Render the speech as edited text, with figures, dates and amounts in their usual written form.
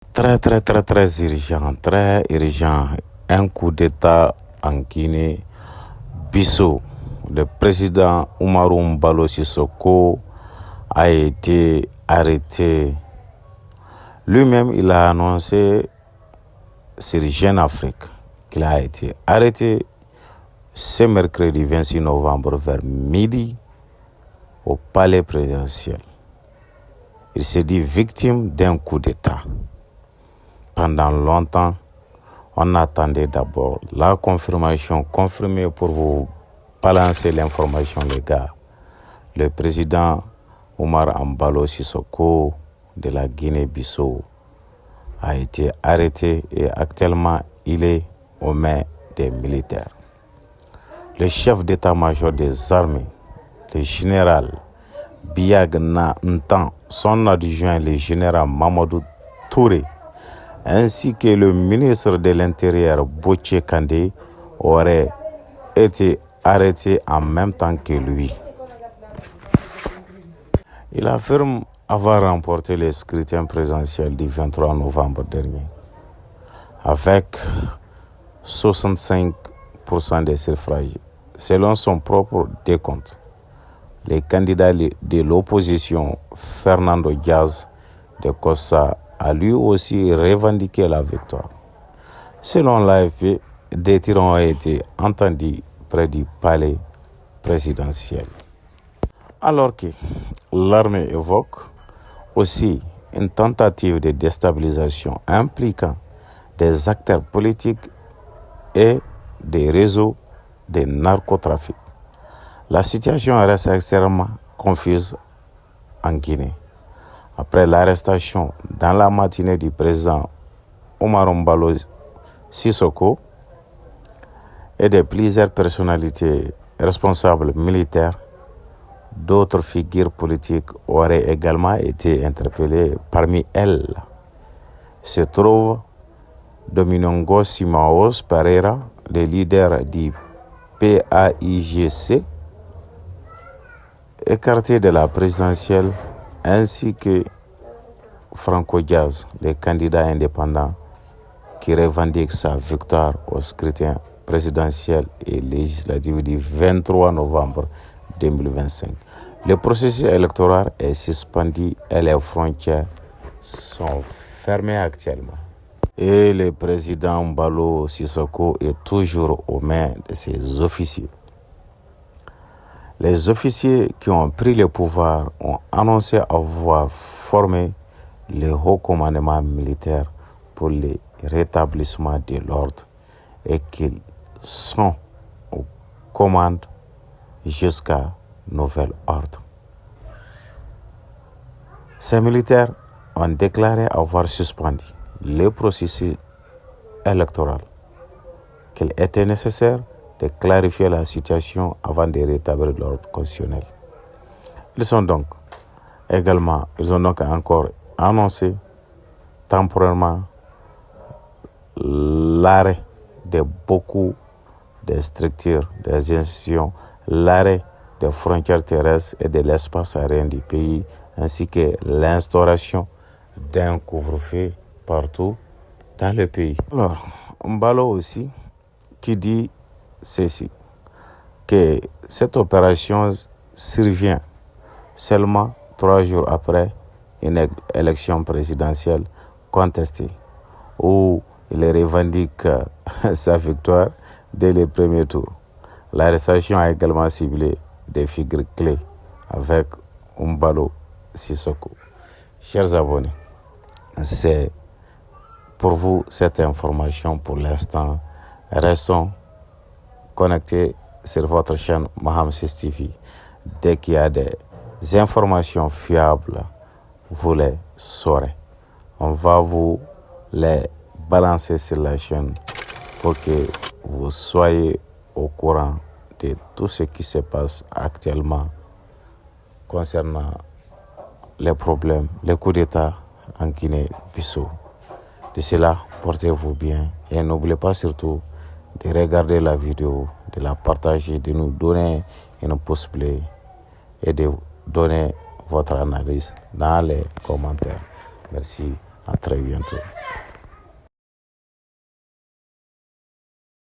Très urgent, très urgent. Un coup d'État en Guinée. Bissau, le président Oumarou Mbalo Sissoko a été arrêté. Lui-même, il a annoncé sur Jeune Afrique qu'il a été arrêté ce mercredi 26 novembre vers midi au palais présidentiel. Il s'est dit victime d'un coup d'État. Pendant longtemps, on attendait d'abord la confirmation, confirmée pour vous balancer l'information, les gars. Le président Omar Mbalo Sissoko de la Guinée-Bissau a été arrêté et actuellement il est aux mains des militaires. Le chef d'état-major des armées, le général Biagna Ntan, son adjoint, le général Mamadou Touré, ainsi que le ministre de l'Intérieur Botché Kandé auraient été arrêtés en même temps que lui. Il affirme avoir remporté les scrutins présidentiels du 23 novembre dernier avec 65% des suffrages. Selon son propre décompte, les candidats de l'opposition, Fernando Diaz de Costa, a lui aussi revendiqué la victoire. Selon l'AFP, des tirs ont été entendus près du palais présidentiel. Alors que l'armée évoque aussi une tentative de déstabilisation impliquant des acteurs politiques et des réseaux de narcotrafic. La situation reste extrêmement confuse en Guinée. Après l'arrestation dans la matinée du président Omar Mbalo Sissoko et de plusieurs personnalités responsables militaires, d'autres figures politiques auraient également été interpellées. Parmi elles se trouve Domingo Simaos Pereira, le leader du PAIGC, écarté de la présidentielle, ainsi que Franco Diaz, le candidat indépendant qui revendique sa victoire au scrutin présidentiel et législatif du 23 novembre 2025. Le processus électoral est suspendu et les frontières sont fermées actuellement. Et le président Mbalo Sissoko est toujours aux mains de ses officiers. Les officiers qui ont pris le pouvoir ont annoncé avoir formé le haut commandement militaire pour le rétablissement de l'ordre et qu'ils sont aux commandes jusqu'à nouvel ordre. Ces militaires ont déclaré avoir suspendu le processus électoral, qu'il était nécessaire de clarifier la situation avant de rétablir l'ordre constitutionnel. Ils ont donc encore annoncé temporairement l'arrêt de beaucoup de structures, des institutions, l'arrêt des frontières terrestres et de l'espace aérien du pays, ainsi que l'instauration d'un couvre-feu partout dans le pays. Alors, Mbalo aussi, qui dit ceci, que cette opération survient seulement 3 jours après une élection présidentielle contestée, où il revendique sa victoire dès le premier tour. L'arrestation a également ciblé des figures clés avec Mbalo Sissoko. Chers abonnés, c'est pour vous cette information pour l'instant. Restons connectés sur votre chaîne Maham 6 TV. Dès qu'il y a des informations fiables, vous les saurez. On va vous les balancer sur la chaîne pour que vous soyez au courant de tout ce qui se passe actuellement concernant les problèmes, les coups d'État en Guinée-Bissau. D'ici là, portez-vous bien et n'oubliez pas surtout de regarder la vidéo, de la partager, de nous donner un pouce bleu et de donner votre analyse dans les commentaires. Merci. À très bientôt.